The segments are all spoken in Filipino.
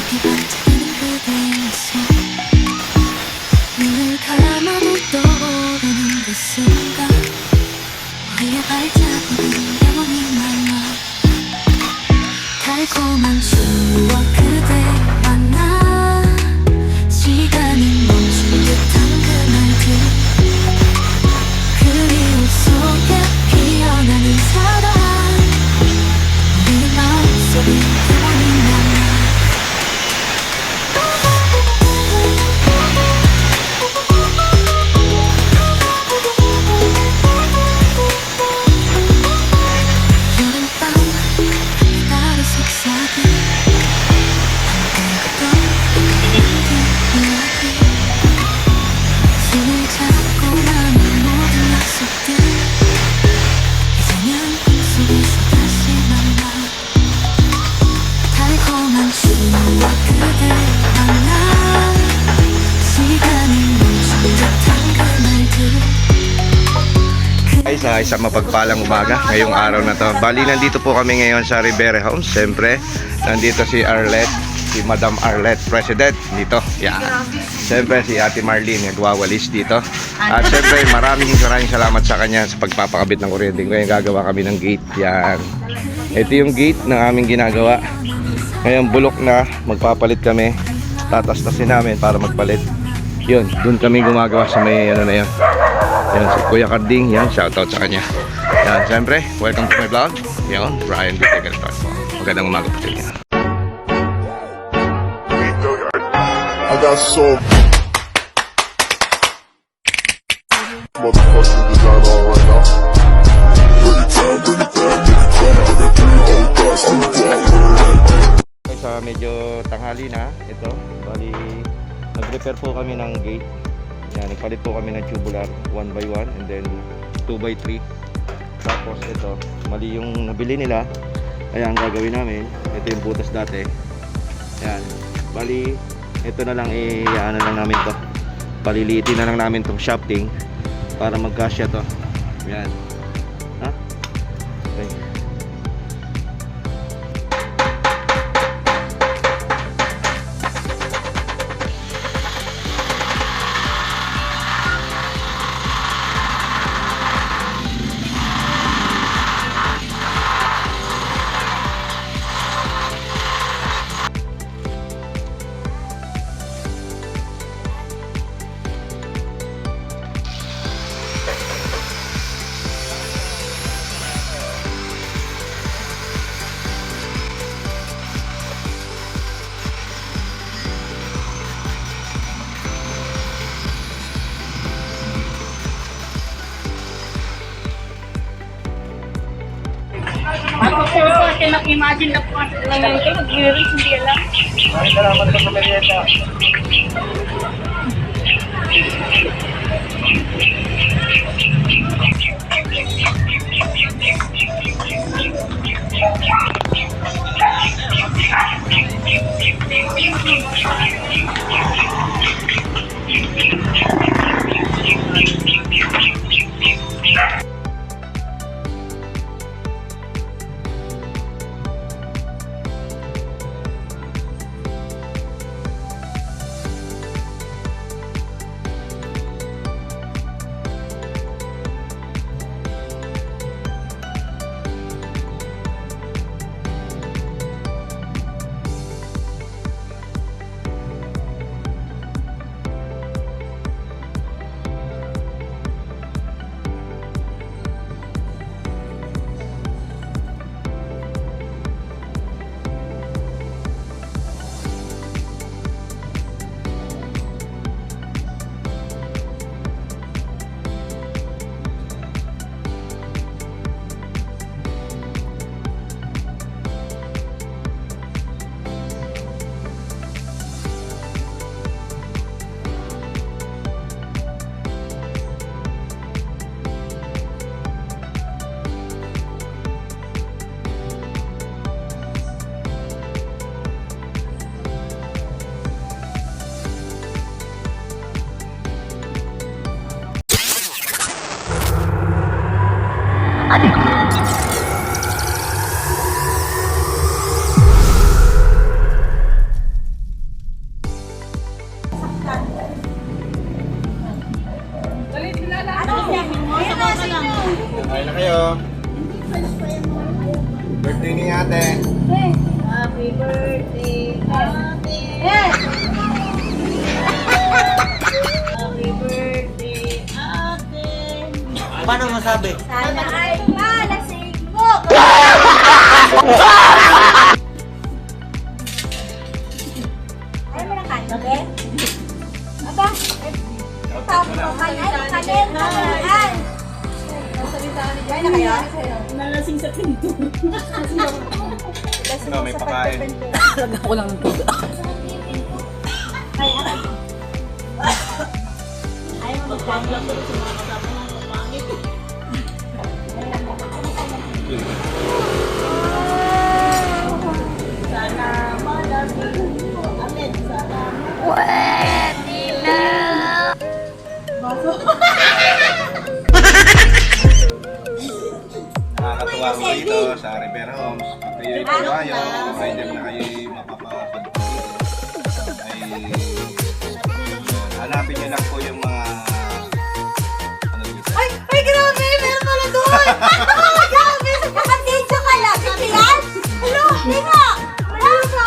밝게 반짝이는 그대의 미소 눈을 감아도 떠오르는 그 순간 우리의 발자국은 영원히 남아 달콤한 추억 그대 만나 시간이 멈춘 듯한 그 말들 그리움 속에 피어나는 사랑 우리의 마음속에 영원히 남아 여름밤 달이 속삭인 함께했던 이야기 손을 잡고 나는 모든 약속들 이제는 꿈속에서 다시 만나 달콤한 추억 그대 만나 시간이 멈춘 듯한 그 말들 Ay, sa isang mapagpalang umaga ngayong araw na to. Bali, nandito po kami ngayon sa Rivera Homes. Siyempre, nandito si Arlette, si Madam Arlette, President dito. Yan. Siyempre, si Ate Marlene, nagwawalis dito. At siyempre, maraming salamat sa kanya sa pagpapakabit ng kuryente. Ngayon, gagawa kami ng gate. Yan. Ito yung gate na aming ginagawa. Ngayon, bulok na. Magpapalit kami. Tatastasin namin para magpalit. Yun, dun kami gumagawa sa may ano na yun. Yan, si Kuya Carding, yan, shoutout sa kanya. Yan, siyempre, welcome to my vlog. Yan, Brian Bitegan po. Magandang umaga po sa inyo. I got so motherfucking design on right now. Bring it down, bring it down, bring it down. I got 3 old guys to the block. Sa medyo tanghali na, ito, bali, nag-repair po kami ng gate. Yan, nagpalit po kami ng tubular 1x1 and then 2x3. Tapos ito, mali yung nabili nila. Kaya ang gagawin namin, ito yung butas dati. Yan, bali, ito na lang, ano lang namin to. Paliliitin na lang namin tong shafting para magkasya to. Yan. Ha? Okay. Ako po, kasi nag-imagine na po kasi lang ito, mag-lyrics, hindi alam. Ay, salamat po sa merienda. Paano masabi? Sana ay malasing mo! Ayaw mo na kanin? Aba, tapos mo kanin, kanin. Kaya na kaya? Nalasing sa pinto. No, may pakain. Ako lang ng tubo. Ayaw mo magkanin. Nakakatuwa ko dito sa Rivera Homes. Pag kayo'y kawayo, pwede na kayo'y mapapapagpapit. Ay, hanapin nyo lang po yung mga ano dito. Ay, grabe! Meron pala doon! Grabe! Nakatidyo ka lang! Kasi yan? Hello, di nga! Wala ka!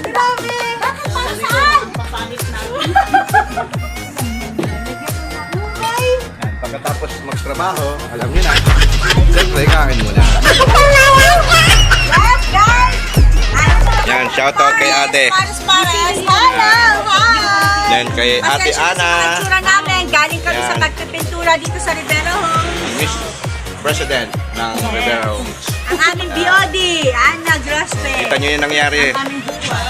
Grabe! Bakit para saan? Papanis na. Okay! Yan, pagkatapos magtrabaho, alam nyo na, siyempre kain muna. Yes, guys! Yan, shoutout kay ate. Pares! Hello! Hi! Yan, kay ate Pasensya na Ana. sa itsura namin. Galing kami sa Yan. pagpipintura dito sa Rivera Homes. Miss President ng Rivera Homes. Ang aming BOD, Ana Grospe. Kita nyo yung nangyari. Ang aming buwan.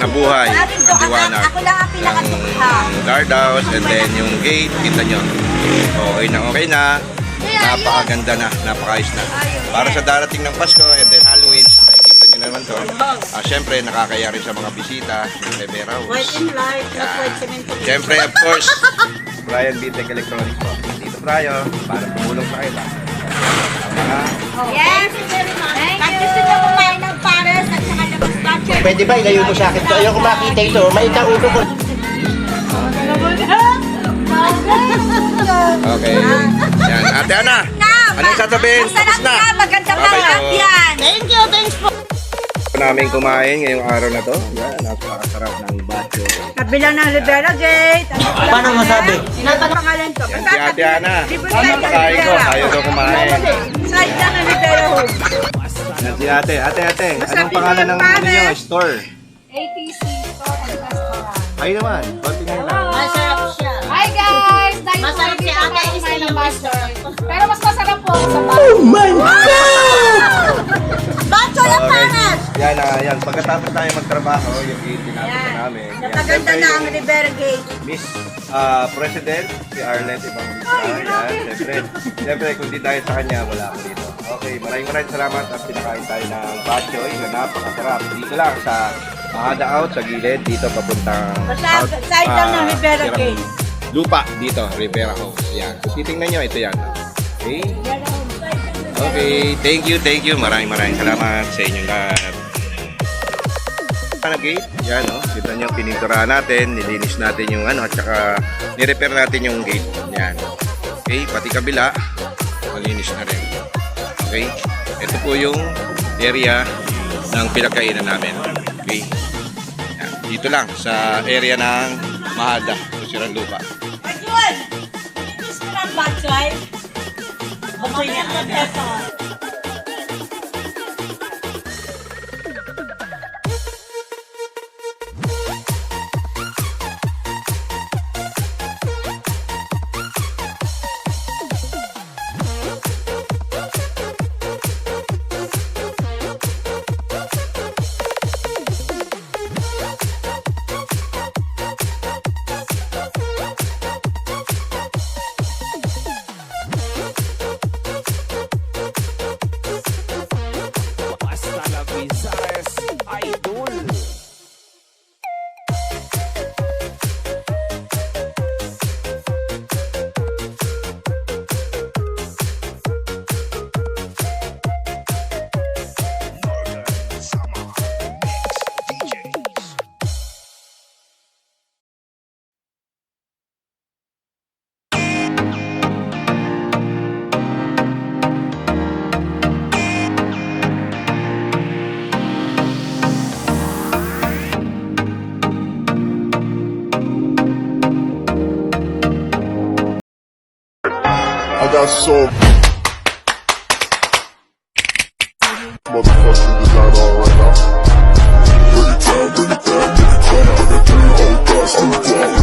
Nabuhay, ang liwanag. Ako lang ang pinakatukha. Ang guardhouse and then yung gate, kita nyo. Okay na. Napakaganda na, napakaayos na. Para sa darating ng Pasko and then Halloween, makikita nyo naman to. Siyempre, nakakaya rin sa mga bisita ng Rivera Homes. White in light, not white cement. Siyempre, of course, Brian Bitec Electronics po. Dito tayo, para tumulong sa kayo. Yes! Pag gusto nyo kumain ng pares at saka labas butcher. Pwede ba ilayo mo sa akin to? Ayoko makita ito. Maita ulo ko. Okay. Yan, ate Ana. Anong sasabihin? Tapos Masarap na. yan, maganda pa Bye-bye lang po. yan. Thank you, thanks po. Namin kumain ngayong araw na to. Yan, napakasarap ng bacho. Kabilang ng Rivera Gate. Paano masabi? Ano pangalan to? Yan si ate Ana. Libre tayo ng Pakain ko, Rivera. ayaw daw kumain. Side lang ng Rivera Homes. Yan si ate. Ate, anong Masabi pangalan mo ng yung ano nyo? pares. Store. ATC Store and Restaurant. Ay naman, konti na lang. Masarap siya. Hi guys! Dahil Masarap si dito Ate ako Isa kumain ng yung butcher. Pero mas masarap po sa bahay. Bacho ng pares! Yan, yan. Pagkatapos tayo magtrabaho, yung gate tinapos namin. Yan, Napaganda siyempre na ang yung Rivera Gate. Miss President, si Arlette Evangelista. Yan, siyempre, kung di dahil sa kanya, wala ako dito. Okay, maraming salamat at pinakain tayo ng bachoy na napakasarap. Dito lang sa Mahada Out sa gilid, dito papuntang Basta side lang ng Rivera Tirang Gate. Lupa dito, Rivera Homes. Yan. Kung titingnan nyo, ito yan. Okay? Okay, thank you. Maraming salamat sa inyong lahat. Gate, yan no. Kita nyo, pininturahan natin, nilinis natin yung ano, at saka nirepair natin yung gate. Yan. Okay, pati kabila, malinis na rin. Okay, ito po yung area ng pinagkainan namin. Okay, yan. Dito lang sa area ng Mahada, Susiran Lupa. Ayun! Gusto ng bachoy? Bachoy niya. I got some motherfucking design on right now. Bring it down, bring it down, bring it down. I got 3 old thoughts, new